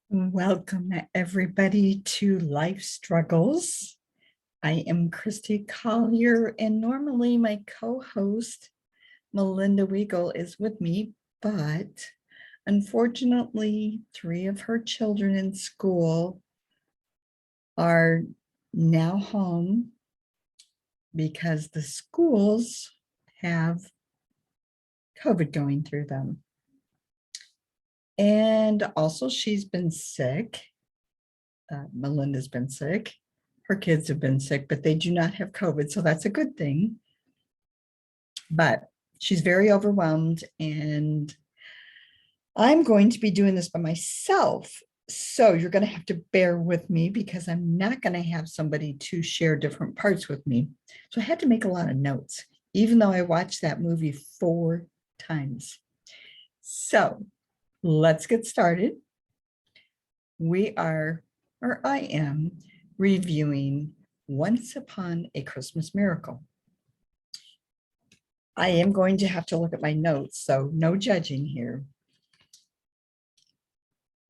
Welcome, everybody, to Life Struggles. I am Christy Collier, and normally my co host, Melinda Weigel, is with me, but unfortunately, three of her children in school are now home because the schools have COVID going through them. And also, she's been sick. Melinda's been sick. Her kids have been sick, but they do not have COVID. So that's a good thing. But she's very overwhelmed, and I'm going to be doing this by myself. So you're going to have to bear with me because I'm not going to have somebody to share different parts with me. So I had to make a lot of notes, even though I watched that movie 4 times. So let's get started. I am reviewing Once Upon a Christmas Miracle. I am going to have to look at my notes, so no judging here.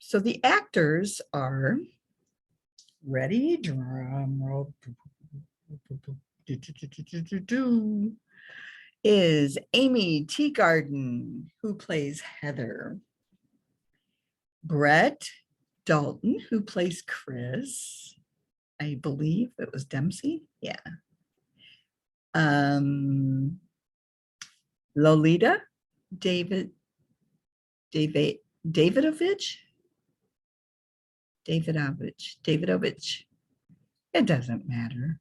So the actors are, ready, drum roll, is Aimee Teegarden, who plays Heather. Brett Dalton, who plays Chris. I believe it was Dempsey. Yeah. Lolita, Davidovich. It doesn't matter.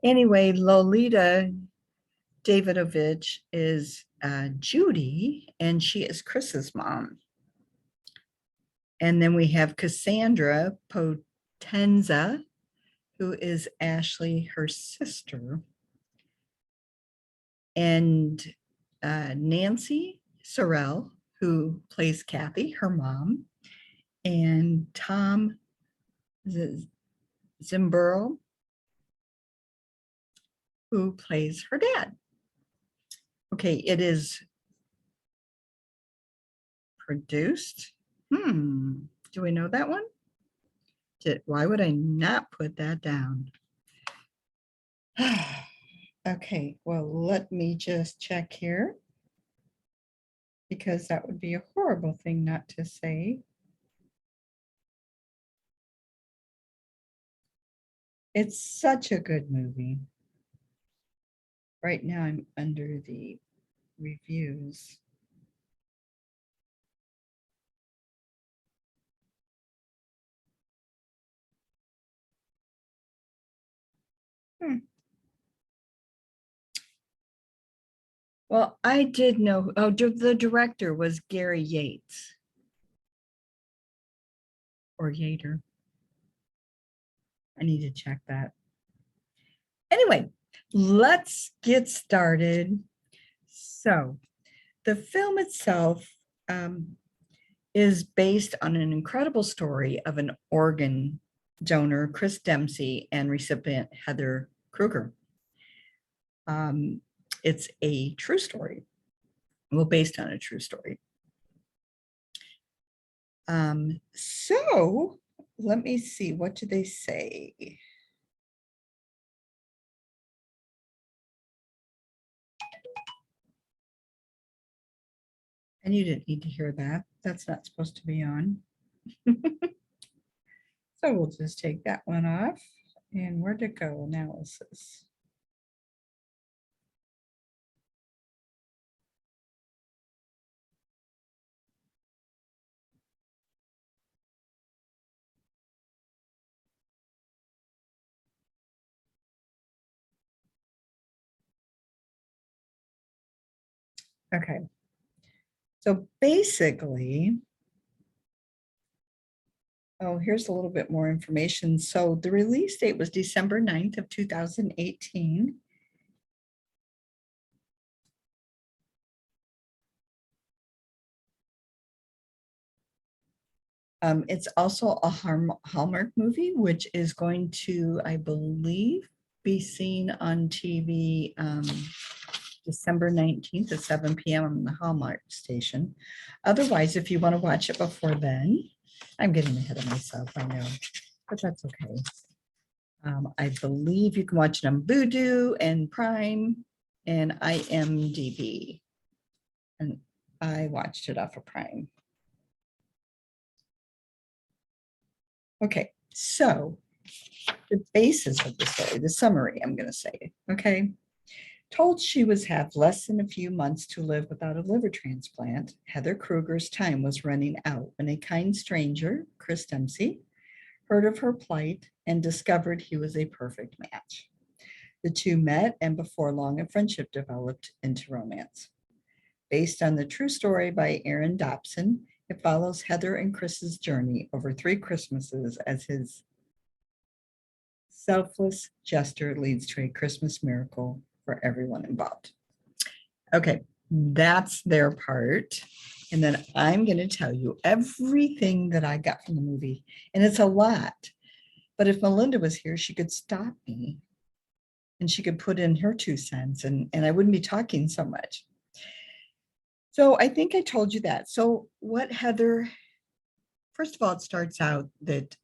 Anyway, Lolita Davidovich is Judy, and she is Chris's mom. And then we have Cassandra Potenza, who is Ashley, her sister. And Nancy Sorrell, who plays Kathy, her mom. And Tom Zimbro, who plays her dad. Okay, it is produced. Do we know that one? Why would I not put that down? Okay, well, let me just check here because that would be a horrible thing not to say. It's such a good movie. Right now I'm under the reviews. Well, I did know, the director was Gary Yates. Or Yater. I need to check that. Anyway, let's get started. So, the film itself is based on an incredible story of an organ donor, Chris Dempsey, and recipient Heather Krueger. It's a true story. Well, based on a true story. So let me see, what do they say? And you didn't need to hear that. That's not supposed to be on. So we'll just take that one off. And where to go? Analysis. Okay. So basically, here's a little bit more information. So the release date was December 9th of 2018. It's also a Hallmark movie, which is going to, I believe, be seen on TV December 19th at 7 p.m. on the Hallmark station. Otherwise, if you want to watch it before then, I'm getting ahead of myself, I know, but that's okay. I believe you can watch it on Vudu and Prime and IMDb. And I watched it off of Prime. Okay, so the basis of the story, the summary, I'm going to say, okay. Told she was have less than a few months to live without a liver transplant, Heather Krueger's time was running out when a kind stranger, Chris Dempsey, heard of her plight and discovered he was a perfect match. The two met, and before long, a friendship developed into romance. Based on the true story by Aaron Dobson, it follows Heather and Chris's journey over 3 Christmases as his selfless gesture leads to a Christmas miracle for everyone involved. Okay, that's their part. And then I'm going to tell you everything that I got from the movie. And it's a lot. But if Melinda was here, she could stop me and she could put in her 2 cents and I wouldn't be talking so much. So I think I told you that. So what Heather, first of all, it starts out that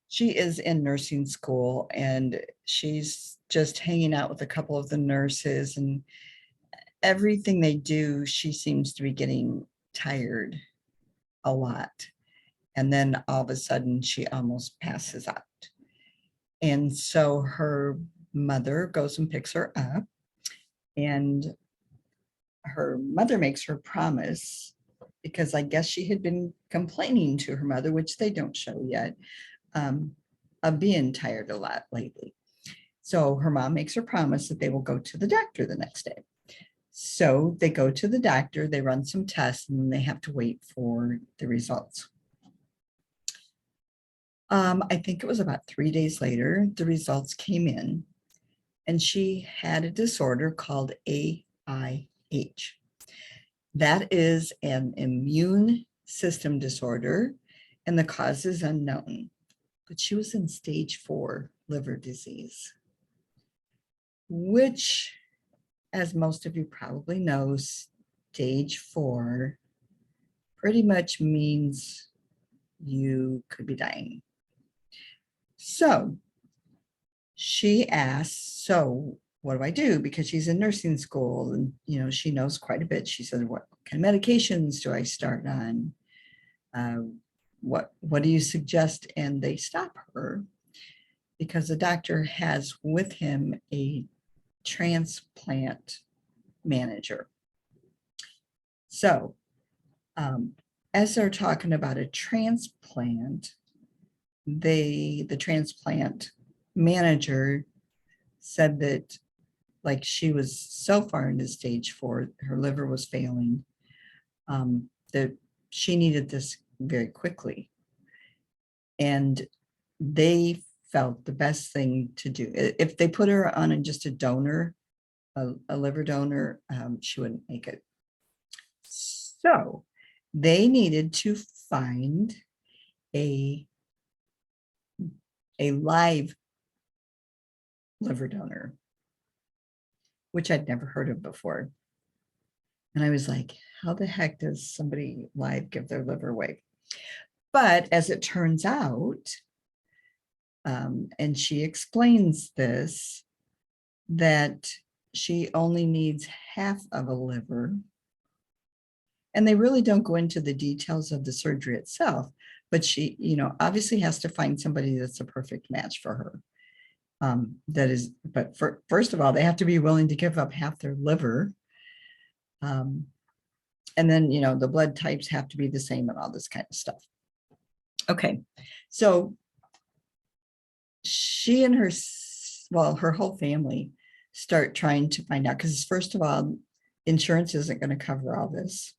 she is in nursing school and she's just hanging out with a couple of the nurses, and everything they do, she seems to be getting tired a lot. And then all of a sudden she almost passes out. And so her mother goes and picks her up, and her mother makes her promise, because I guess she had been complaining to her mother, which they don't show yet, of being tired a lot lately. So her mom makes her promise that they will go to the doctor the next day. So they go to the doctor, they run some tests, and they have to wait for the results. I think it was about 3 days later, the results came in, and she had a disorder called AIH. That is an immune system disorder, and the cause is unknown. But she was in stage 4 liver disease, which, as most of you probably know, stage 4 pretty much means you could be dying. So she asked, so what do I do? Because she's in nursing school and, you know, she knows quite a bit. She said, what kind of medications do I start on? What do you suggest? And they stop her because the doctor has with him a transplant manager. So as they're talking about a transplant, the transplant manager said that, like, she was so far into stage 4, her liver was failing, that she needed this very quickly. And they felt the best thing to do, if they put her on just a donor, a liver donor, she wouldn't make it. So they needed to find a live liver donor, which I'd never heard of before. And I was like, how the heck does somebody live give their liver away? But as it turns out, and she explains this, that she only needs half of a liver. And they really don't go into the details of the surgery itself, but she, you know, obviously has to find somebody that's a perfect match for her. That is, but first of all, they have to be willing to give up half their liver. And then, you know, the blood types have to be the same and all this kind of stuff. Okay, so she and her whole family start trying to find out, because first of all, insurance isn't going to cover all this.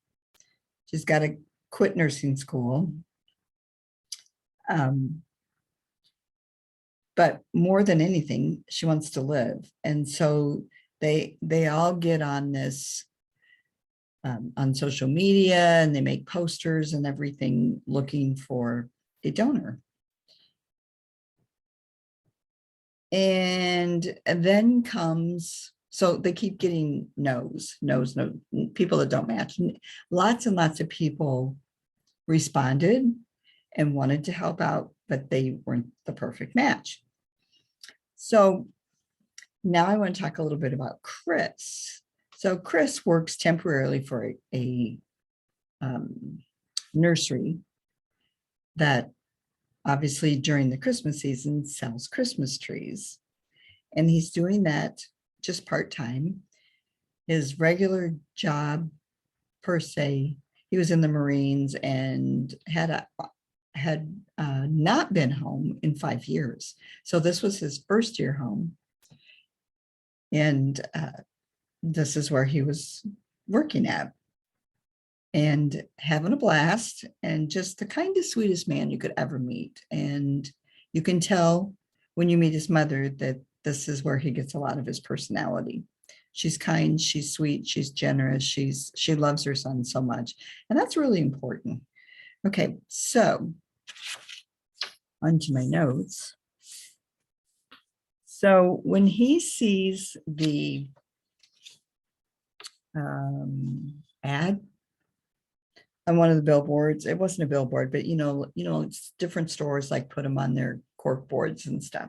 She's got to quit nursing school. But more than anything, she wants to live. And so they all get on this on social media, and they make posters and everything looking for a donor. And then comes, so they keep getting no's, no, people that don't match. Lots and lots of people responded and wanted to help out, but they weren't the perfect match. So now I want to talk a little bit about Chris. So Chris works temporarily for a nursery that obviously during the Christmas season sells Christmas trees. And he's doing that just part-time. His regular job per se, he was in the Marines and had not been home in 5 years. So this was his first year home. And this is where he was working at and having a blast, and just the kindest, sweetest man you could ever meet. And you can tell when you meet his mother that this is where he gets a lot of his personality. She's kind, she's sweet, she's generous, she loves her son so much. And that's really important. Okay, so onto my notes. So when he sees the ad on one of the billboards, it wasn't a billboard, but it's different stores like put them on their cork boards and stuff.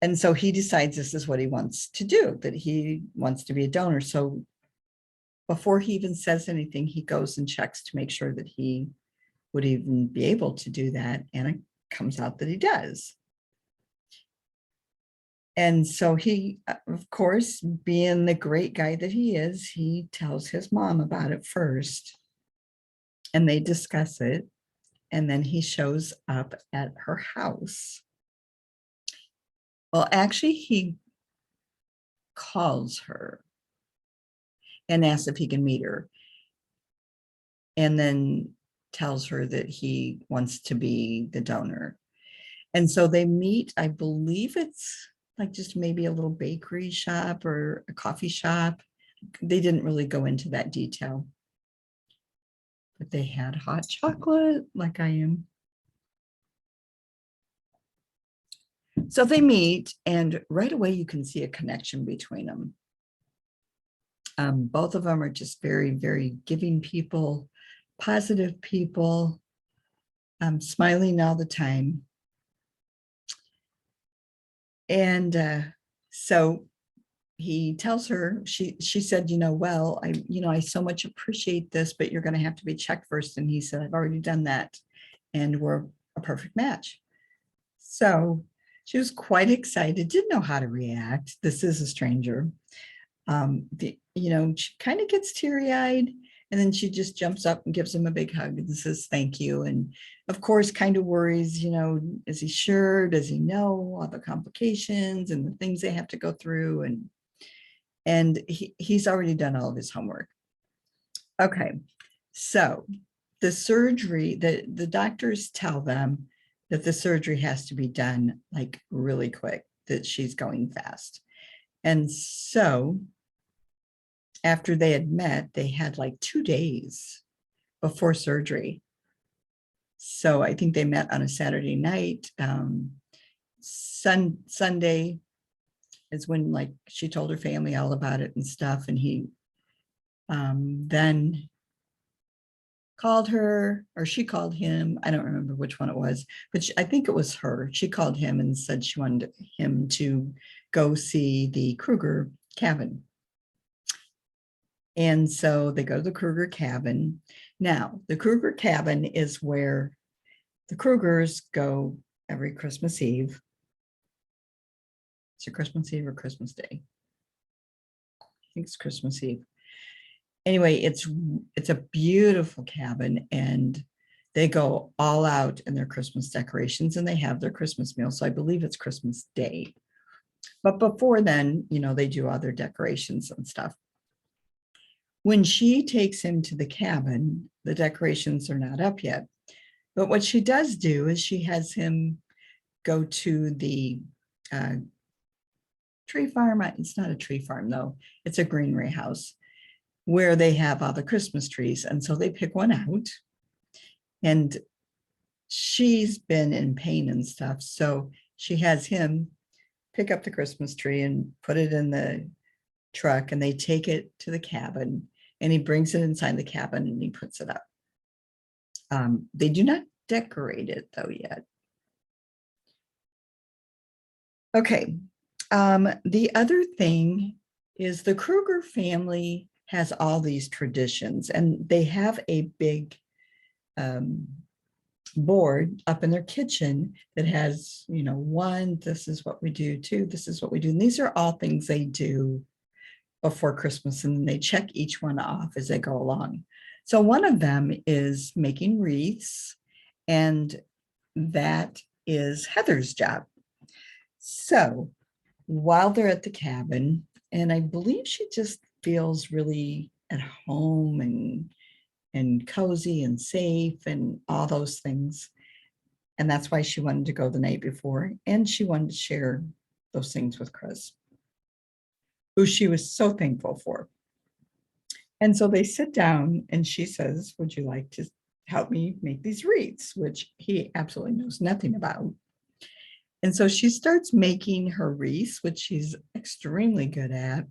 And so he decides this is what he wants to do, that he wants to be a donor. So before he even says anything, he goes and checks to make sure that he would even be able to do that. And it comes out that he does. And so he, of course, being the great guy that he is, he tells his mom about it first. And they discuss it. And then he shows up at her house. Well, actually, he calls her and asks if he can meet her. And then tells her that he wants to be the donor. And so they meet, I believe it's like just maybe a little bakery shop or a coffee shop. They didn't really go into that detail. But they had hot chocolate like I am. So they meet, and right away you can see a connection between them. Both of them are just very, very giving people, positive people, smiling all the time. And so he tells her, she said, well, I so much appreciate this, but you're going to have to be checked first. And he said, I've already done that, and we're a perfect match. So she was quite excited, didn't know how to react. This is a stranger. She kind of gets teary-eyed, and then she just jumps up and gives him a big hug and says, thank you. And of course, kind of worries, is he sure? Does he know all the complications and the things they have to go through? And he's already done all of his homework. Okay, so the surgery, the doctors tell them that the surgery has to be done like really quick, that she's going fast. And so after they had met, they had like 2 days before surgery. So I think they met on a Saturday night. Sunday is when like she told her family all about it and stuff. And he then called her, or she called him. I don't remember which one it was, but I think it was her. She called him and said she wanted him to go see the Krueger cabin. And so they go to the Krueger cabin. Now, the Krueger cabin is where the Kruegers go every Christmas Eve. Is it Christmas Eve or Christmas Day? I think it's Christmas Eve. Anyway, it's a beautiful cabin, and they go all out in their Christmas decorations, and they have their Christmas meal. So I believe it's Christmas Day. But before then, they do other decorations and stuff. When she takes him to the cabin, the decorations are not up yet. But what she does do is she has him go to the tree farm. It's not a tree farm, though. It's a greenery house where they have all the Christmas trees. And so they pick one out, and she's been in pain and stuff. So she has him pick up the Christmas tree and put it in the truck, and they take it to the cabin, and he brings it inside the cabin and he puts it up. They do not decorate it though yet. Okay. The other thing is the Krueger family has all these traditions, and they have a big board up in their kitchen that has, you know, 1, this is what we do, 2, this is what we do. And these are all things they do before Christmas, and they check each one off as they go along. So one of them is making wreaths, and that is Heather's job. So while they're at the cabin, and I believe she just feels really at home and cozy and safe and all those things. And that's why she wanted to go the night before, and she wanted to share those things with Chris, who she was so thankful for. And so they sit down and she says, would you like to help me make these wreaths, which he absolutely knows nothing about. And so she starts making her wreaths, which she's extremely good at.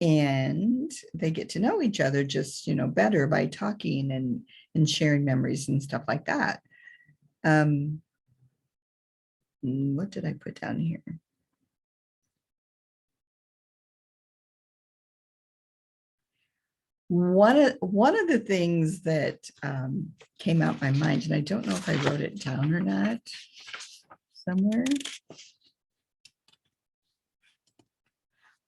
And they get to know each other just, you know, better by talking and sharing memories and stuff like that. What did I put down here? One of the things that came out my mind, and I don't know if I wrote it down or not somewhere.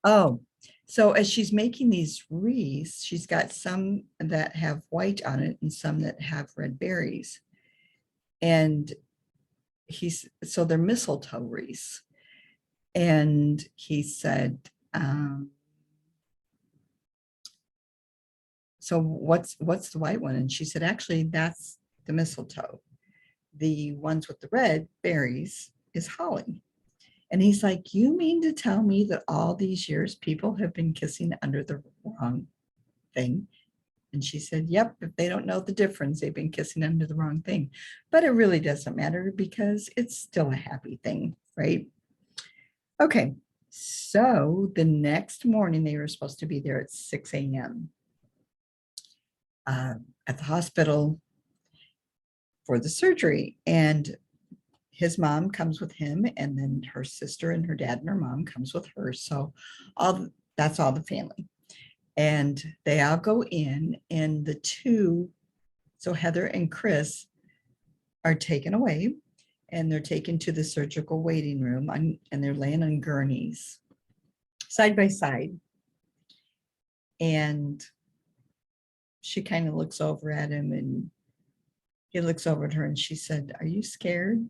Oh, so as she's making these wreaths, she's got some that have white on it and some that have red berries. And so they're mistletoe wreaths. And he said, so what's the white one? And she said, actually, that's the mistletoe. The ones with the red berries is holly. And he's like, you mean to tell me that all these years people have been kissing under the wrong thing? And she said, yep, if they don't know the difference, they've been kissing under the wrong thing. But it really doesn't matter because it's still a happy thing, right? Okay, so the next morning they were supposed to be there at 6 a.m. At the hospital for the surgery. And his mom comes with him, and then her sister and her dad and her mom comes with her. So that's all the family. And they all go in, and the two, so Heather and Chris, are taken away, and they're taken to the surgical waiting room, and they're laying on gurneys side by side. And she kind of looks over at him, and he looks over at her, and she said, are you scared?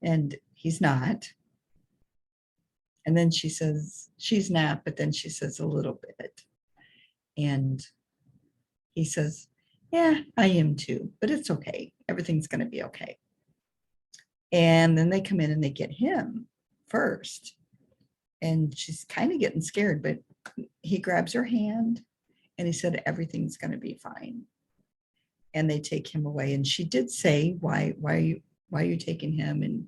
And he's not. And then she says, she's not, but then she says a little bit. And he says, yeah, I am too, but it's okay. Everything's going to be okay. And then they come in and they get him first. And she's kind of getting scared, but he grabs her hand and he said, everything's going to be fine. And they take him away. And she did say, why are you taking him? And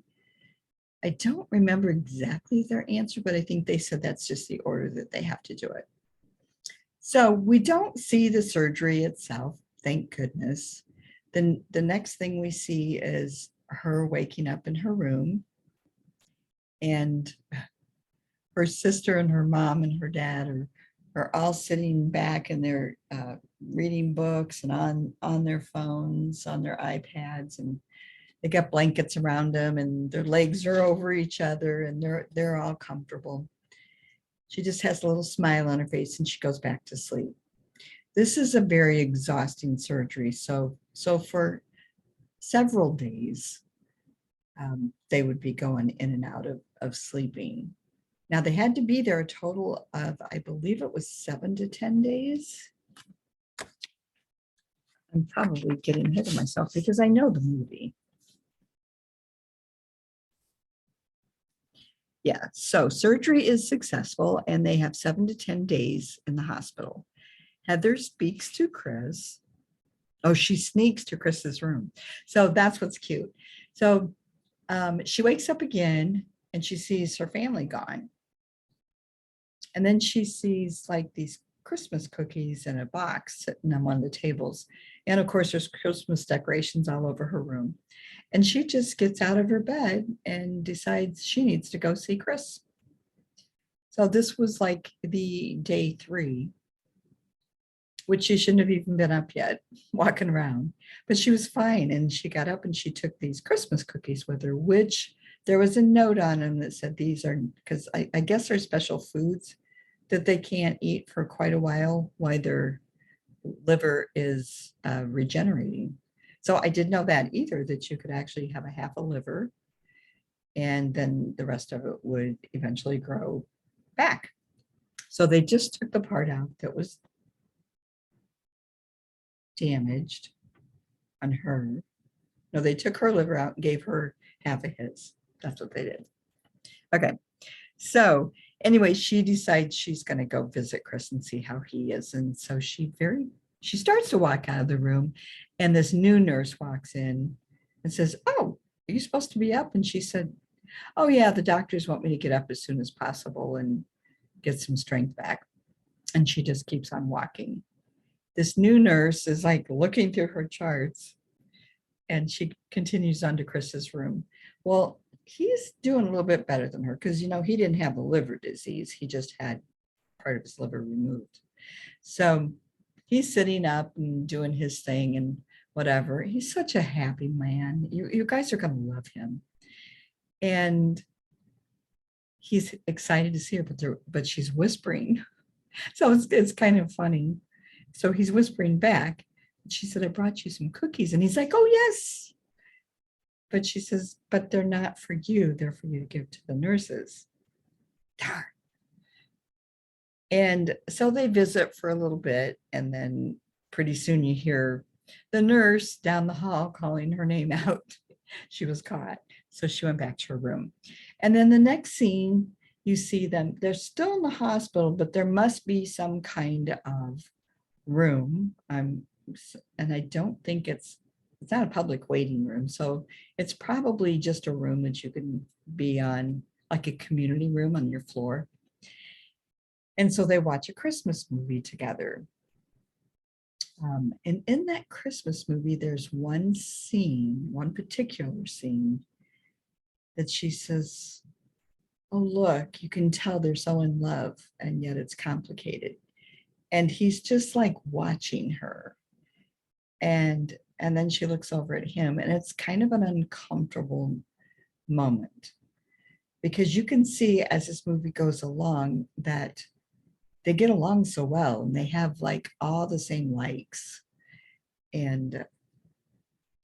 I don't remember exactly their answer, but I think they said that's just the order that they have to do it. So we don't see the surgery itself, thank goodness. Then the next thing we see is her waking up in her room, and her sister and her mom and her dad are all sitting back, and they're reading books and on their phones, on their iPads, and they got blankets around them, and their legs are over each other, and they're all comfortable. She just has a little smile on her face, and she goes back to sleep. This is a very exhausting surgery. So for several days, they would be going in and out of sleeping. Now they had to be there a total of, I believe it was 7 to 10 days. I'm probably getting ahead of myself because I know the movie. Yeah, so surgery is successful, and they have 7 to 10 days in the hospital. Heather speaks to Chris. Oh, she sneaks to Chris's room. So that's what's cute. So She wakes up again and she sees her family gone. And then she sees like these Christmas cookies in a box sitting on one of the tables. And of course, there's Christmas decorations all over her room. And she just gets out of her bed and decides she needs to go see Chris. So this was like the day 3, which she shouldn't have even been up yet, walking around. But she was fine. And she got up and she took these Christmas cookies with her, which there was a note on them that said these are, because I guess they're special foods that they can't eat for quite a while their liver is regenerating. So I didn't know that either, that you could actually have a half a liver and then the rest of it would eventually grow back. So they just took the part out that was damaged on her. No, they took her liver out and gave her half of his. That's what they did. Okay. So anyway, she decides she's going to go visit Chris and see how he is. And so she starts to walk out of the room and this new nurse walks in and says, "Oh, are you supposed to be up?" And she said, "Oh yeah, the doctors want me to get up as soon as possible and get some strength back." And she just keeps on walking. This new nurse is like looking through her charts and she continues on to Chris's room. Well, he's doing a little bit better than her because, you know, he didn't have a liver disease. He just had part of his liver removed. So he's sitting up and doing his thing and whatever. He's such a happy man. You guys are going to love him. And he's excited to see her, but she's whispering. So it's kind of funny. So he's whispering back. She said, "I brought you some cookies." And he's like, "Oh, yes." But she says, "But they're not for you. They're for you to give to the nurses." Darn. And so they visit for a little bit. And then pretty soon you hear the nurse down the hall calling her name out. She was caught. So she went back to her room. And then the next scene, you see them. They're still in the hospital, but there must be some kind of room. And I don't think it's not a public waiting room. So it's probably just a room that you can be on, like a community room on your floor. And so they watch a Christmas movie together. And in that Christmas movie, there's one particular scene that she says, "Oh, look, you can tell they're so in love, and yet it's complicated." And he's just like watching her. And then she looks over at him, and it's kind of an uncomfortable moment because you can see as this movie goes along that they get along so well and they have like all the same likes and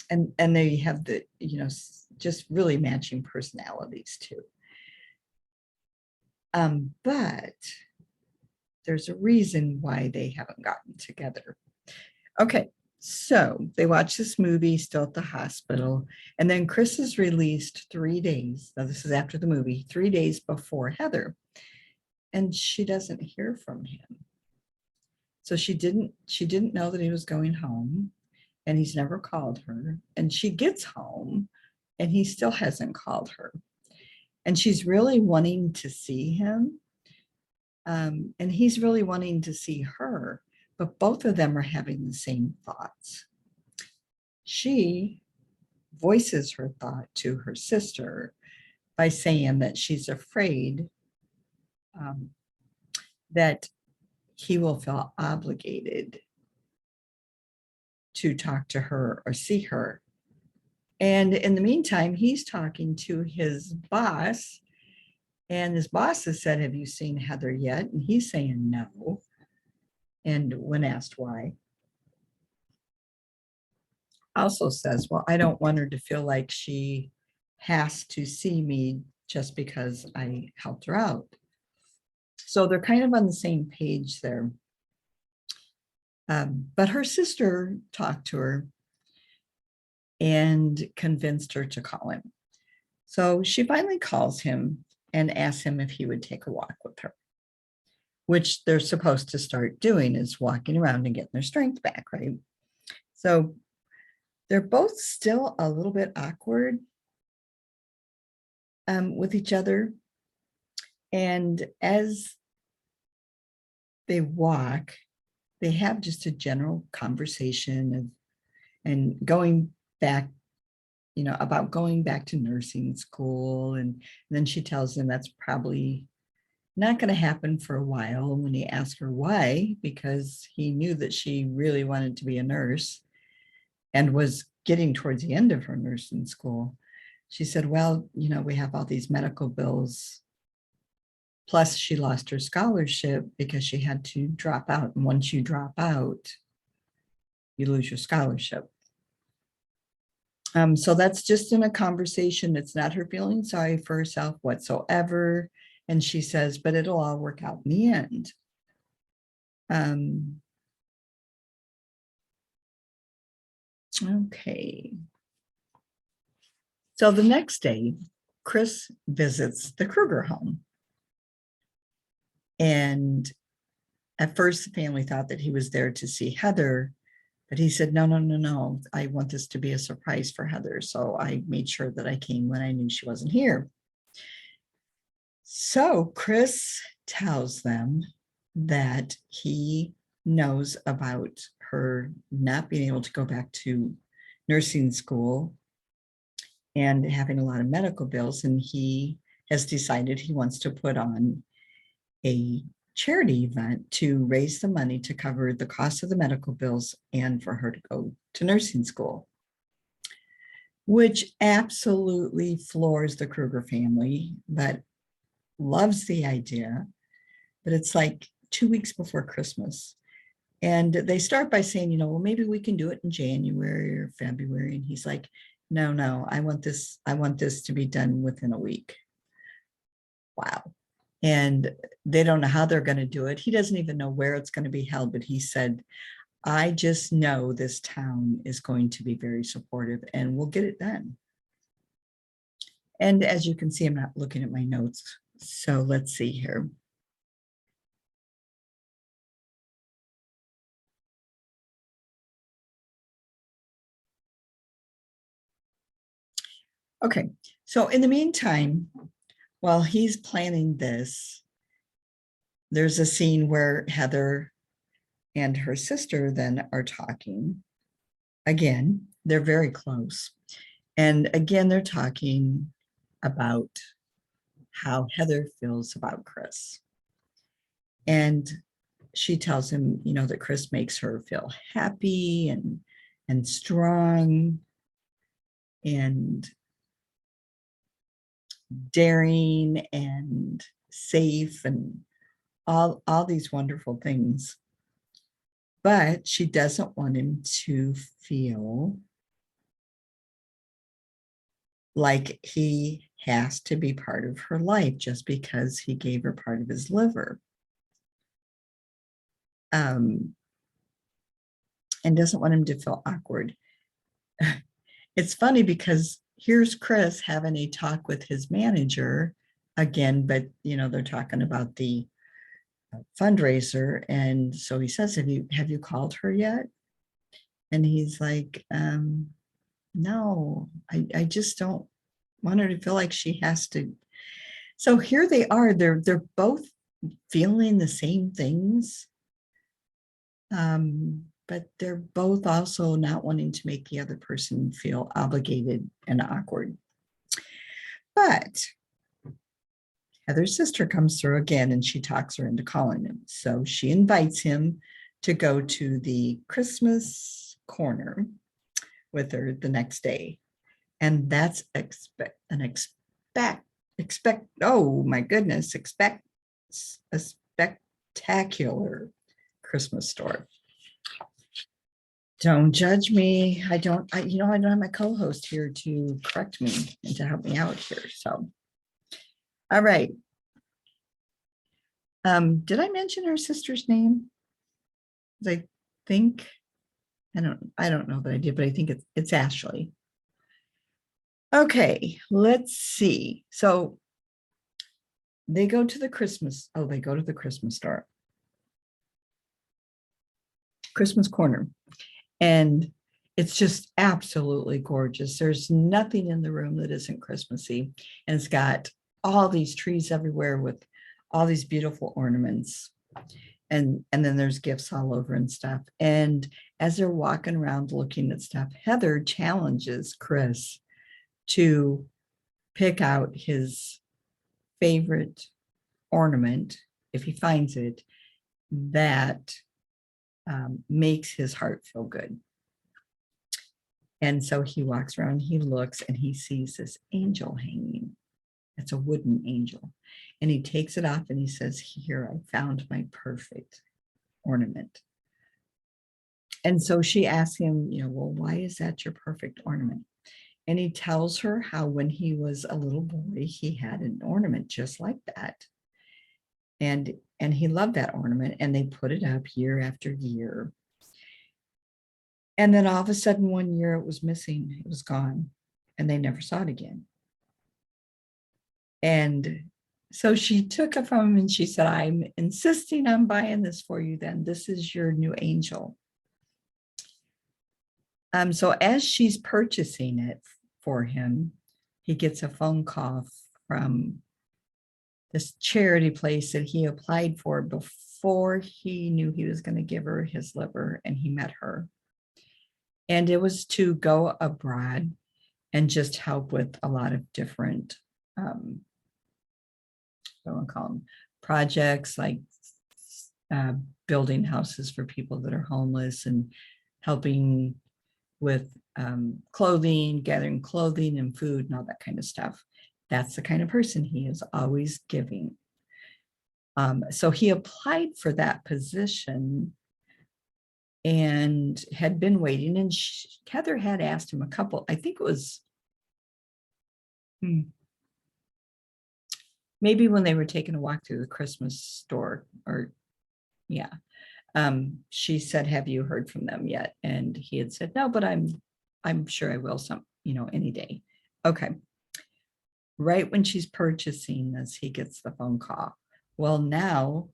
they have the, you know, just really matching personalities too. But there's a reason why they haven't gotten together. Okay. So they watch this movie still at the hospital, and then Chris is released 3 days. Now, this is after the movie, 3 days before Heather, and she doesn't hear from him. So she didn't know that he was going home, and he's never called her. And she gets home, and he still hasn't called her. And she's really wanting to see him, and he's really wanting to see her. But both of them are having the same thoughts. She voices her thought to her sister by saying that she's afraid that he will feel obligated to talk to her or see her. And in the meantime, he's talking to his boss, and his boss has said, "Have you seen Heather yet?" And he's saying no. And when asked why, also says, "Well, I don't want her to feel like she has to see me just because I helped her out." So they're kind of on the same page there. But her sister talked to her and convinced her to call him. So she finally calls him and asks him if he would take a walk with her, which they're supposed to start doing, is walking around and getting their strength back, right? So they're both still a little bit awkward, with each other. And as they walk, they have just a general conversation and going back, about going back to nursing school. And then she tells him that's probably not going to happen for a while. When he asked her why, because he knew that she really wanted to be a nurse and was getting towards the end of her nursing school, she said, well, we have all these medical bills. Plus, she lost her scholarship because she had to drop out. And once you drop out, you lose your scholarship. So that's just in a conversation. It's not her feeling sorry for herself whatsoever. And she says, but it'll all work out in the end. Okay. So the next day, Chris visits the Krueger home. And at first, the family thought that he was there to see Heather, but he said, no, I want this to be a surprise for Heather. So I made sure that I came when I knew she wasn't here. So Chris tells them that he knows about her not being able to go back to nursing school and having a lot of medical bills. And he has decided he wants to put on a charity event to raise the money to cover the cost of the medical bills and for her to go to nursing school, which absolutely floors the Krueger family, but loves the idea. But it's like 2 weeks before Christmas. And they start by saying, well, maybe we can do it in January or February. And he's like, no, I want this to be done within a week. Wow. And they don't know how they're going to do it. He doesn't even know where it's going to be held, but he said, I just know this town is going to be very supportive and we'll get it done. And as you can see, I'm not looking at my notes. So let's see here. Okay, so in the meantime, while he's planning this, there's a scene where Heather and her sister then are talking. Again, they're very close. And again, they're talking about how Heather feels about Chris. And she tells him, that Chris makes her feel happy and strong and daring and safe and all these wonderful things. But she doesn't want him to feel like he has to be part of her life just because he gave her part of his liver. And doesn't want him to feel awkward. It's funny because here's Chris having a talk with his manager again, but they're talking about the fundraiser. And so he says, have you called her yet? And he's like, no, I just don't want her to feel like she has to. So here they are, they're both feeling the same things. But they're both also not wanting to make the other person feel obligated and awkward. But Heather's sister comes through again and she talks her into calling him. So she invites him to go to the Christmas corner with her the next day. And that's oh my goodness, expect a spectacular Christmas store. Don't judge me. I don't have my co-host here to correct me and to help me out here. So, all right. Did I mention her sister's name? I think, I don't know that I did, but I think it's Ashley. Okay, let's see. So they go to the Christmas store, Christmas corner. And It's just absolutely gorgeous. There's nothing in the room that isn't Christmassy. And it's got all these trees everywhere with all these beautiful ornaments. And then there's gifts all over and stuff. And as they're walking around looking at stuff, Heather challenges Chris to pick out his favorite ornament, if he finds it, that makes his heart feel good. And so he walks around, he looks, and he sees this angel hanging. It's a wooden angel. And he takes it off and he says, here, I found my perfect ornament. And so she asks him, well, why is that your perfect ornament? And he tells her how when he was a little boy, he had an ornament just like that. And he loved that ornament, and they put it up year after year. And then all of a sudden, one year it was missing, it was gone, and they never saw it again. And so she took it from him and she said, I'm insisting on buying this for you then. This is your new angel. So as she's purchasing it for him, he gets a phone call from this charity place that he applied for before he knew he was going to give her his liver, and he met her. And it was to go abroad and just help with a lot of different, what do I call them, projects, like building houses for people that are homeless and helping with clothing, gathering clothing and food and all that kind of stuff. That's the kind of person he is, always giving. So he applied for that position and had been waiting. And Heather had asked him a couple, I think it was maybe when they were taking a walk through the Christmas store, or yeah. She said, have you heard from them yet? And he had said, no, but I'm sure I will any day. Okay. Right when she's purchasing this, he gets the phone call. Well, now,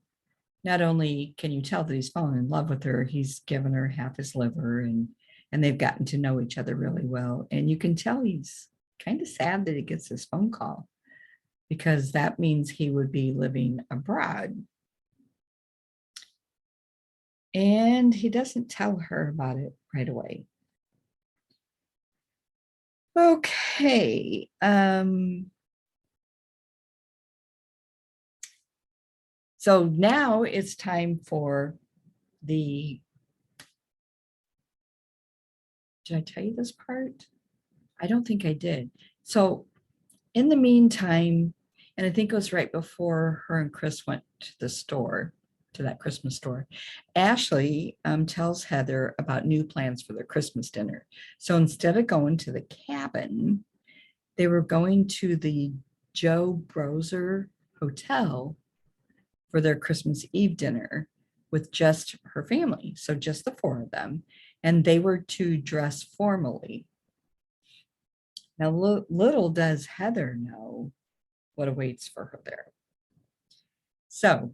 not only can you tell that he's fallen in love with her, he's given her half his liver, and they've gotten to know each other really well. And you can tell he's kind of sad that he gets this phone call, because that means he would be living abroad. And he doesn't tell her about it right away. Okay. So now it's time for did I tell you this part? I don't think I did. So in the meantime, and I think it was right before her and Chris went to the store, to that Christmas store, Ashley tells Heather about new plans for their Christmas dinner. So instead of going to the cabin, they were going to the Joe Brozer Hotel for their Christmas Eve dinner with just her family. So just the four of them. And they were to dress formally. Now, little does Heather know what awaits for her there. So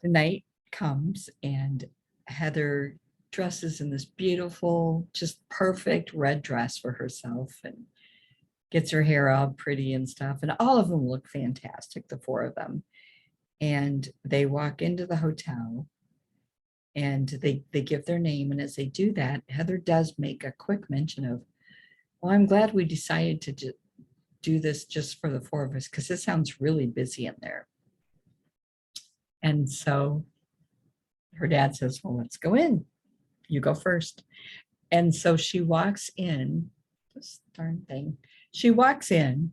the night comes and Heather dresses in this beautiful, just perfect red dress for herself and gets her hair all pretty and stuff. And all of them look fantastic, the four of them. And they walk into the hotel and they give their name. And as they do that, Heather does make a quick mention of, well, I'm glad we decided to do this just for the four of us, because it sounds really busy in there. And so her dad says, well, let's go in. You go first. And so she walks in, this darn thing. She walks in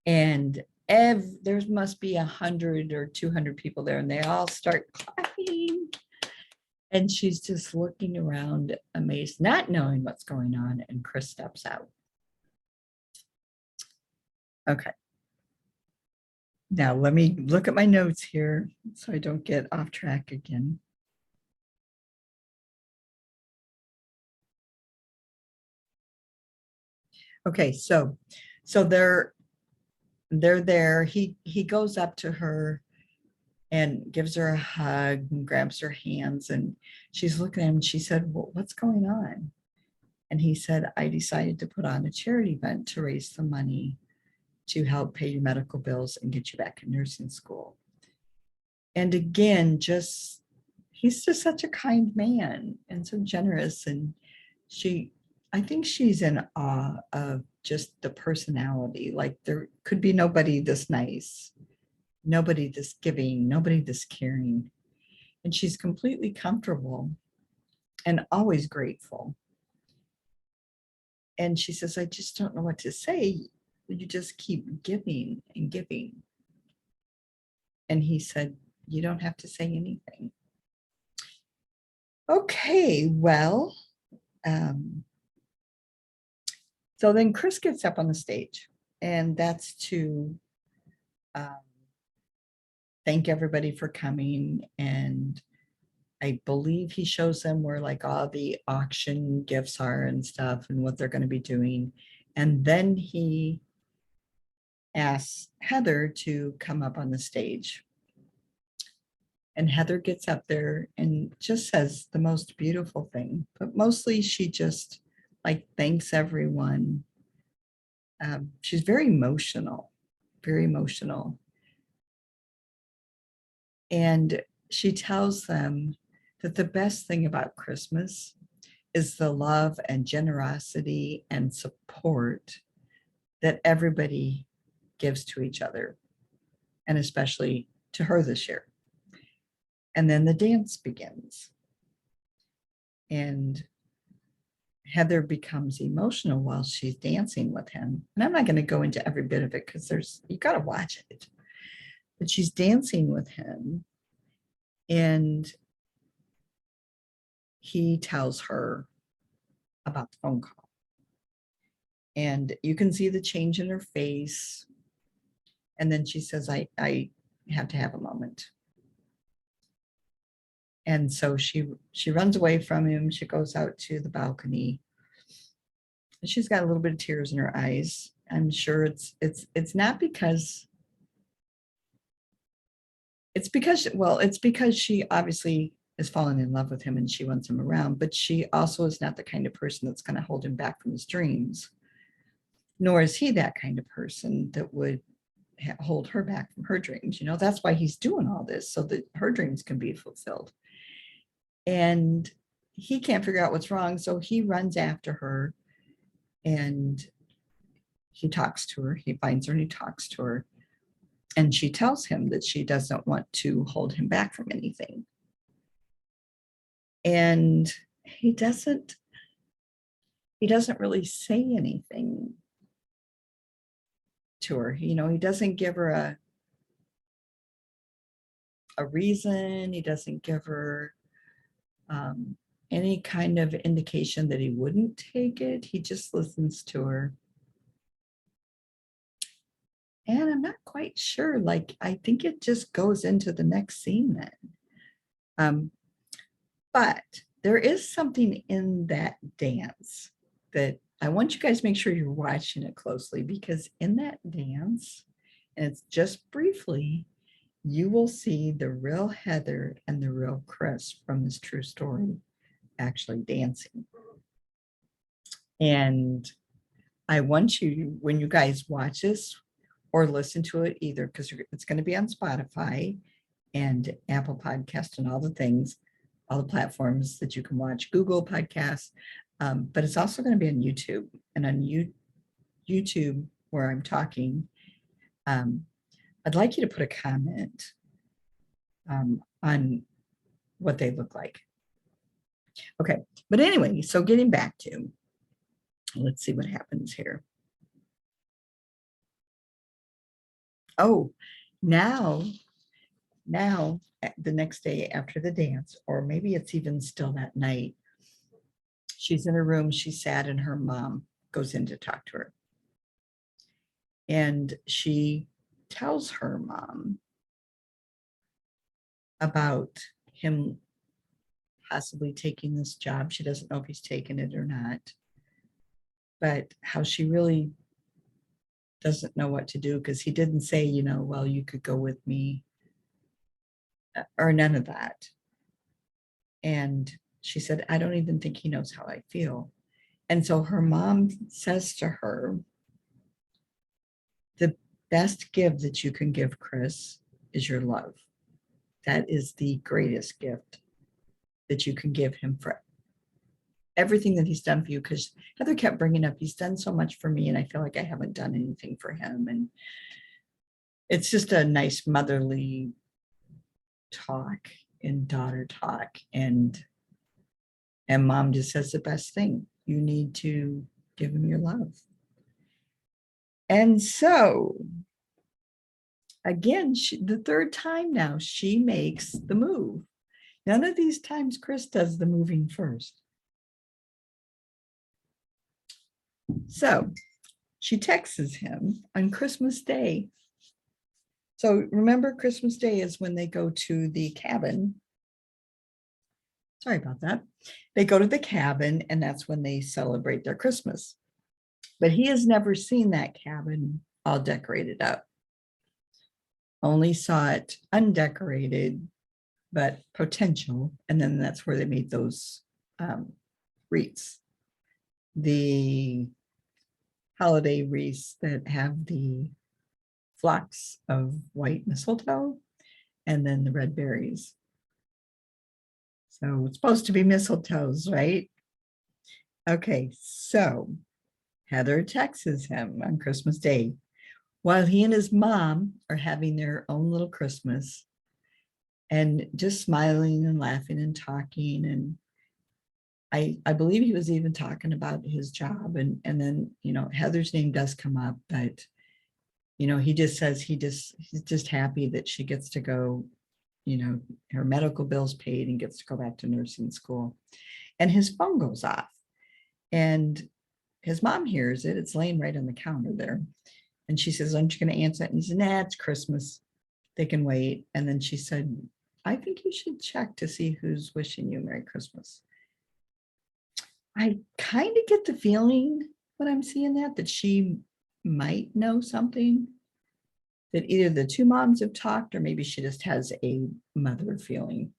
and there must be 100 or 200 people there, and they all start clapping. And she's just looking around amazed, not knowing what's going on. And Chris steps out. Okay. Now let me look at my notes here so I don't get off track again. Okay, so they're there. He goes up to her and gives her a hug and grabs her hands, and she's looking at him and she said, well, what's going on? And he said, I decided to put on a charity event to raise some money to help pay your medical bills and get you back in nursing school. And again, he's just such a kind man and so generous. And I think she's in awe of just the personality. Like there could be nobody this nice, nobody this giving, nobody this caring. And she's completely comfortable and always grateful. And she says, I just don't know what to say. You just keep giving and giving. And he said, you don't have to say anything. Okay, well, so then Chris gets up on the stage, and that's to thank everybody for coming. And I believe he shows them where like all the auction gifts are and stuff and what they're going to be doing. And then he asks Heather to come up on the stage. And Heather gets up there and just says the most beautiful thing, but mostly she just like thanks everyone. She's very emotional, very emotional. And she tells them that the best thing about Christmas is the love and generosity and support that everybody gives to each other, and especially to her this year. And then the dance begins. And Heather becomes emotional while she's dancing with him. And I'm not going to go into every bit of it because you got to watch it. But she's dancing with him. And he tells her about the phone call. And you can see the change in her face. And then she says, I have to have a moment. And so she runs away from him. She goes out to the balcony. And she's got a little bit of tears in her eyes. I'm sure it's not because it's because she obviously is fallen in love with him and she wants him around, but she also is not the kind of person that's going to hold him back from his dreams. Nor is he that kind of person that would hold her back from her dreams. You know, that's why he's doing all this, so that her dreams can be fulfilled. And he can't figure out what's wrong, so he runs after her and he talks to her. He finds her and he talks to her. And she tells him that she doesn't want to hold him back from anything. And he doesn't really say anything to her. You know, he doesn't give her a reason. He doesn't give her any kind of indication that he wouldn't take it. He just listens to her. And I'm not quite sure, like, I think it just goes into the next scene then. But there is something in that dance that I want you guys to make sure you're watching it closely, because in that dance, and it's just briefly, you will see the real Heather and the real Chris from this true story actually dancing. And I want you, when you guys watch this or listen to it, either because it's going to be on Spotify and Apple Podcast and all the things, all the platforms that you can watch, Google Podcasts, but it's also going to be on YouTube. And on YouTube, where I'm talking, I'd like you to put a comment on what they look like. Okay, but anyway, so getting back to, let's see what happens here. Oh, now the next day after the dance, or maybe it's even still that night, she's in her room, she's sad, and her mom goes in to talk to her. And she tells her mom about him possibly taking this job. She doesn't know if he's taken it or not, but how she really doesn't know what to do, because he didn't say, you know, well, you could go with me, or none of that. And she said, I don't even think he knows how I feel. And so her mom says to her, the best gift that you can give Chris is your love. That is the greatest gift that you can give him for everything that he's done for you. Because Heather kept bringing up, he's done so much for me, and I feel like I haven't done anything for him. And it's just a nice motherly talk and daughter talk. And mom just says the best thing. You need to give him your love. And so, again, the third time now, she makes the move. None of these times Chris does the moving first. So she texts him on Christmas Day. So remember, Christmas Day is when they go to the cabin. Sorry about that. They go to the cabin, and that's when they celebrate their Christmas. But he has never seen that cabin all decorated up. Only saw it undecorated, but potential. And then that's where they made those wreaths. The holiday wreaths that have the flocks of white mistletoe and then the red berries. So it's supposed to be mistletoes, right? Okay, so Heather texts him on Christmas Day while he and his mom are having their own little Christmas and just smiling and laughing and talking. And I believe he was even talking about his job. And then, Heather's name does come up, but, he just says he's just happy that she gets to go, her medical bills paid and gets to go back to nursing school. And his phone goes off. And his mom hears it. It's laying right on the counter there. And she says, aren't you going to answer it? And he said, nah, it's Christmas. They can wait. And then she said, I think you should check to see who's wishing you Merry Christmas. I kind of get the feeling when I'm seeing that she might know something, that either the two moms have talked or maybe she just has a mother feeling.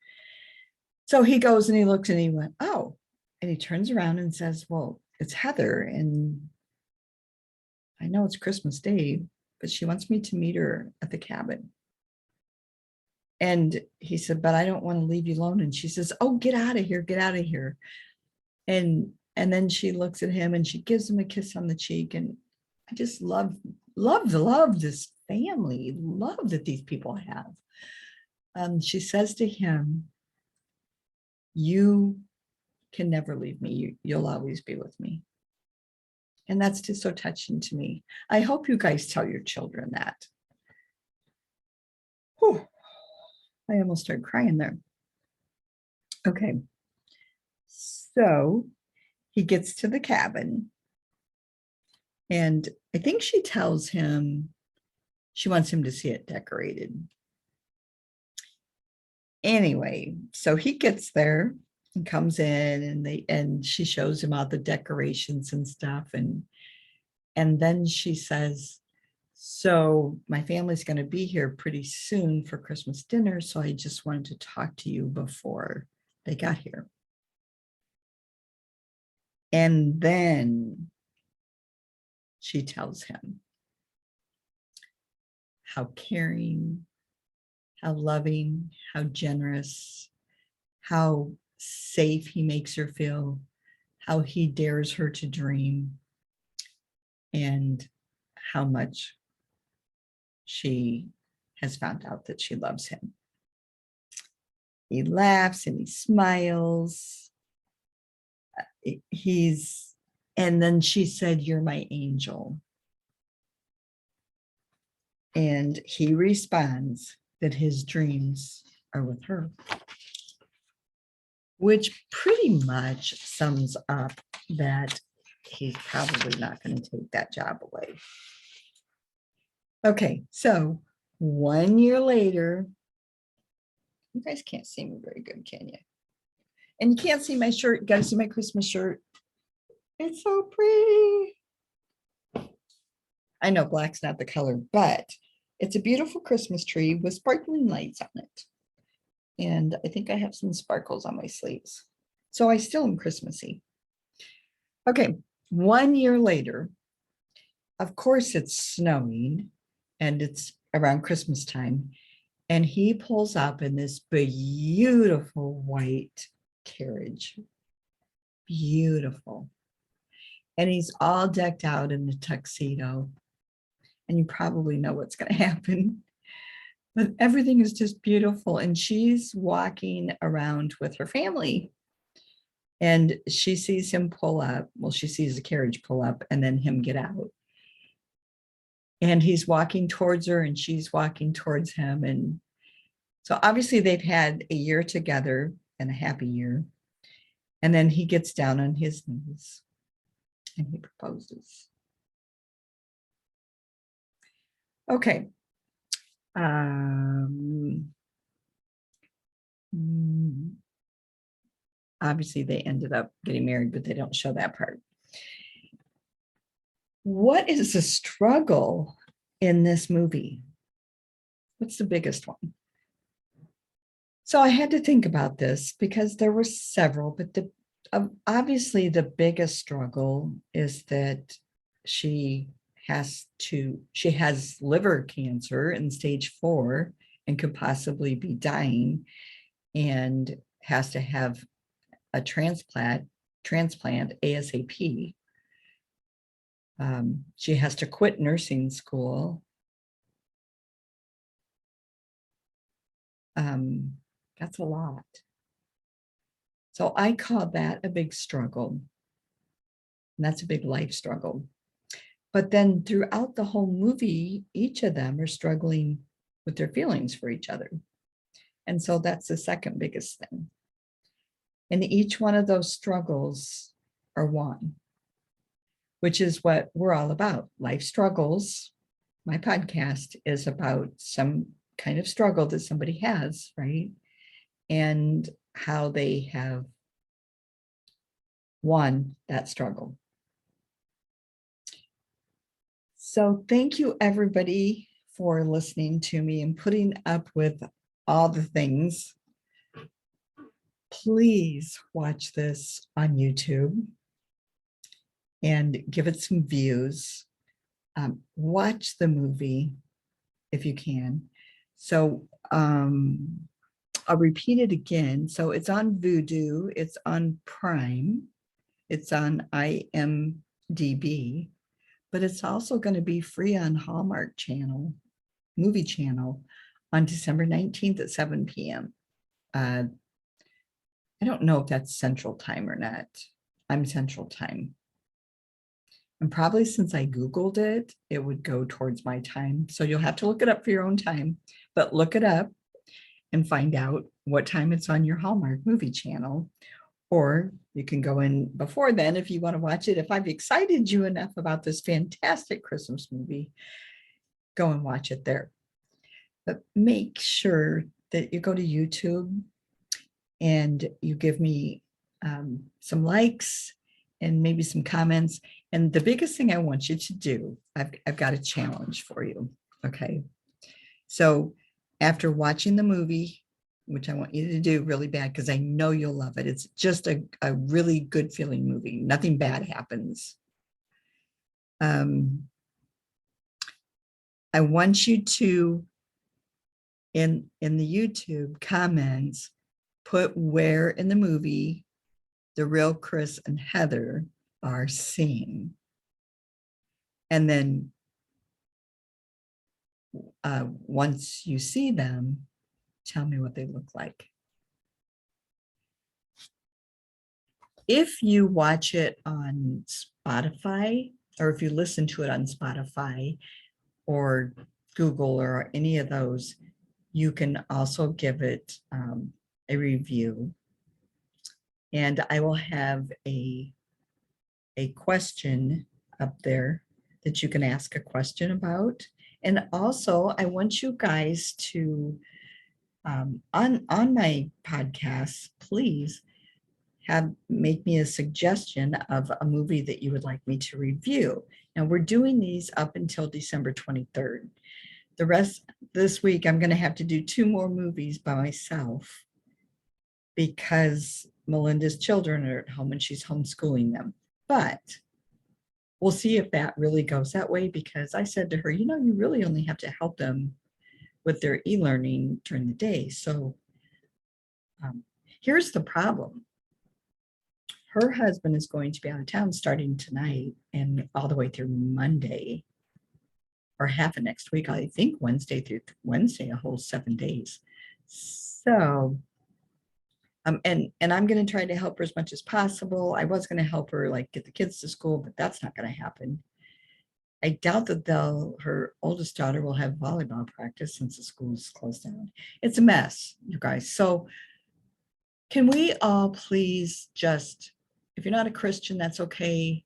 So he goes and he looks and he went, oh, and he turns around and says, well, it's Heather. And I know it's Christmas Day, but she wants me to meet her at the cabin. And he said, but I don't want to leave you alone. And she says, oh, get out of here, get out of here. And then she looks at him and she gives him a kiss on the cheek. And I just love this family, love that these people have. She says to him, you can never leave me. You'll always be with me. And that's just so touching to me. I hope you guys tell your children that. Whew. I almost started crying there. Okay. So he gets to the cabin and I think she tells him she wants him to see it decorated. Anyway, so he gets there and comes in and she shows him all the decorations and stuff. And then she says, so my family's going to be here pretty soon for Christmas dinner. So I just wanted to talk to you before they got here. And then she tells him how caring, how loving, how generous, how safe he makes her feel, how he dares her to dream, and how much she has found out that she loves him. He laughs and he smiles. And then she said, you're my angel. And he responds that his dreams are with her, which pretty much sums up that he's probably not going to take that job away. Okay, so 1 year later, you guys can't see me very good, can you? And you can't see my shirt. You got to see my Christmas shirt. It's so pretty. I know black's not the color, but it's a beautiful Christmas tree with sparkling lights on it. And I think I have some sparkles on my sleeves. So I still am Christmassy. Okay, 1 year later, of course it's snowing and it's around Christmas time. And he pulls up in this beautiful white carriage. Beautiful. And he's all decked out in a tuxedo. And you probably know what's going to happen. But everything is just beautiful. And she's walking around with her family. And she sees him pull up. Well, she sees the carriage pull up and then him get out. And he's walking towards her and she's walking towards him. And so obviously they've had a year together and a happy year. And then he gets down on his knees and he proposes. Okay. Obviously they ended up getting married, but they don't show that part. What is the struggle in this movie? What's the biggest one? So I had to think about this because there were several, but obviously the biggest struggle is that she has liver cancer in stage 4 and could possibly be dying and has to have a transplant ASAP. She has to quit nursing school. That's a lot. So I call that a big struggle. And that's a big life struggle. But then throughout the whole movie, each of them are struggling with their feelings for each other. And so that's the second biggest thing. And each one of those struggles are won, which is what we're all about. Life struggles. My podcast is about some kind of struggle that somebody has, right? And how they have won that struggle. So thank you, everybody, for listening to me and putting up with all the things. Please watch this on YouTube and give it some views. Watch the movie if you can. So I'll repeat it again. So it's on Vudu, it's on Prime, it's on IMDb, but it's also going to be free on Hallmark channel, movie channel, on December 19th at 7 p.m. I don't know if that's Central Time or not. I'm Central Time. And probably since I Googled it, it would go towards my time. So you'll have to look it up for your own time, but look it up and find out what time it's on your Hallmark movie channel. Or you can go in before then if you want to watch it. If I've excited you enough about this fantastic Christmas movie, go and watch it there. But make sure that you go to YouTube and you give me some likes and maybe some comments. And the biggest thing I want you to do, I've got a challenge for you. Okay. So after watching the movie, which I want you to do really bad because I know you'll love it. It's just a really good feeling movie. Nothing bad happens. I want you to, in the YouTube comments, put where in the movie the real Chris and Heather are seen. And then once you see them, tell me what they look like. If you watch it on Spotify, or if you listen to it on Spotify or Google or any of those, you can also give it a review. And I will have a question up there that you can ask a question about. And also, I want you guys to, on my podcast, please make me a suggestion of a movie that you would like me to review. Now, we're doing these up until December 23rd. The rest this week, I'm going to have to do 2 more movies by myself because Melinda's children are at home and she's homeschooling them. But we'll see if that really goes that way, because I said to her, you know, you really only have to help them with their e-learning during the day. So here's the problem. Her husband is going to be out of town starting tonight and all the way through Monday, or half of next week. I think Wednesday through Wednesday, a whole 7 days. So, and I'm going to try to help her as much as possible. I was going to help her like get the kids to school, but that's not going to happen. I doubt that her oldest daughter will have volleyball practice since the school is closed down. It's a mess, you guys. So can we all please just, if you're not a Christian, that's okay.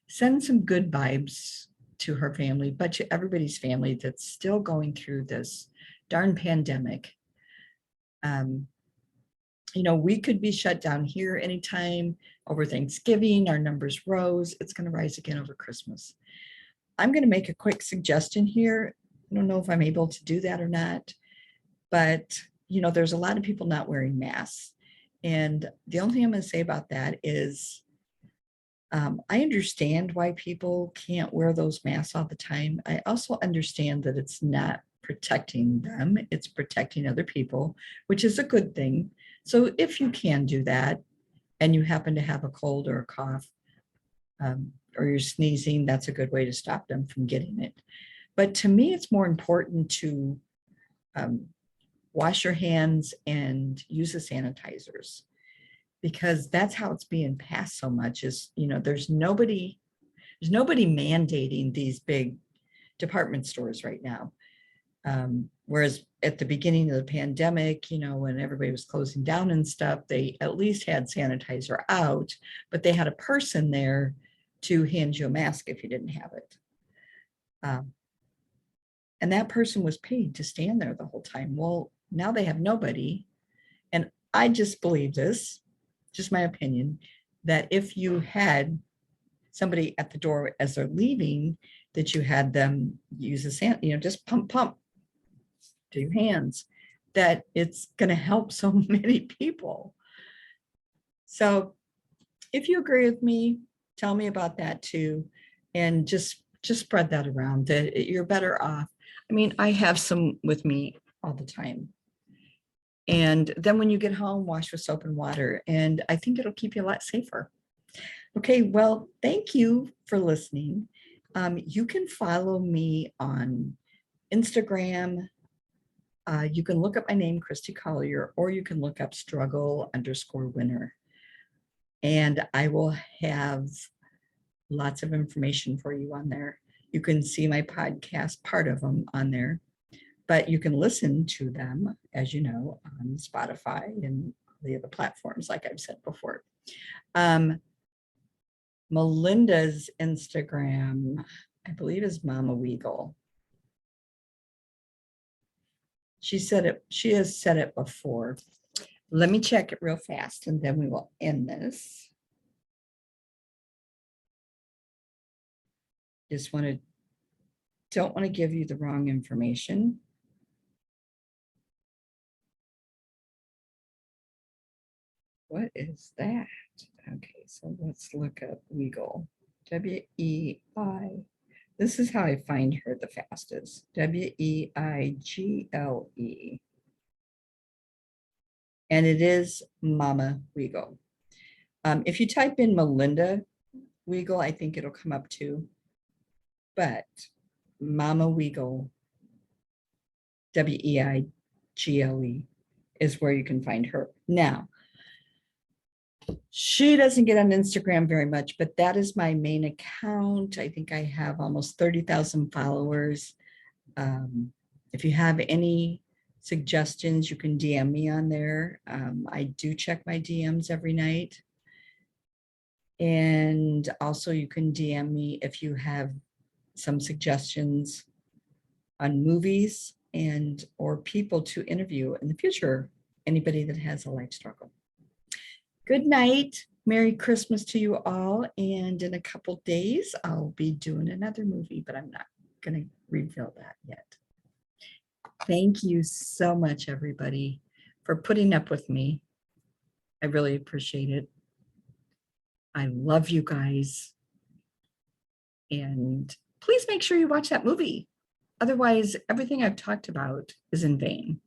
Send some good vibes to her family, but to everybody's family that's still going through this darn pandemic. You know, we could be shut down here anytime over Thanksgiving. Our numbers rose. It's going to rise again over Christmas. I'm going to make a quick suggestion here. I don't know if I'm able to do that or not, but you know, there's a lot of people not wearing masks. And the only thing I'm going to say about that is I understand why people can't wear those masks all the time. I also understand that it's not protecting them, it's protecting other people, which is a good thing. So if you can do that and you happen to have a cold or a cough, or you're sneezing, that's a good way to stop them from getting it. But to me, it's more important to wash your hands and use the sanitizers, because that's how it's being passed so much. Is, you know, there's nobody mandating these big department stores right now. Whereas at the beginning of the pandemic, you know, when everybody was closing down and stuff, they at least had sanitizer out, but they had a person there to hand you a mask if you didn't have it. And that person was paid to stand there the whole time. Well, now they have nobody. And I just believe this, just my opinion, that if you had somebody at the door as they're leaving, that you had them use a you know, just pump to your hands, that it's going to help so many people. So if you agree with me, tell me about that too. And just spread that around, that you're better off. I mean, I have some with me all the time. And then when you get home, wash with soap and water. And I think it'll keep you a lot safer. Okay, well, thank you for listening. You can follow me on Instagram. You can look up my name, Christy Collier, or you can look up struggle_winner. And I will have lots of information for you on there. You can see my podcast, part of them on there, but you can listen to them, as you know, on Spotify and the other platforms, like I've said before. Melinda's Instagram, I believe, is Mama Weagle. She has said it before. Let me check it real fast and then we will end this. Don't want to give you the wrong information. What is that? Okay, so let's look up Weagle. W-E-I. This is how I find her the fastest. W-E-I-G-L-E. And it is Mama Weagle. If you type in Melinda Weagle, I think it'll come up too. But Mama Weagle, W-E-I-G-L-E, is where you can find her. Now, she doesn't get on Instagram very much, but that is my main account. I think I have almost 30,000 followers. If you have any suggestions, you can DM me on there. I do check my DMs every night. And also you can DM me if you have some suggestions on movies and or people to interview in the future, anybody that has a life struggle. Good night. Merry Christmas to you all. And in a couple days, I'll be doing another movie, but I'm not going to reveal that yet. Thank you so much, everybody, for putting up with me. I really appreciate it. I love you guys. And please make sure you watch that movie. Otherwise, everything I've talked about is in vain.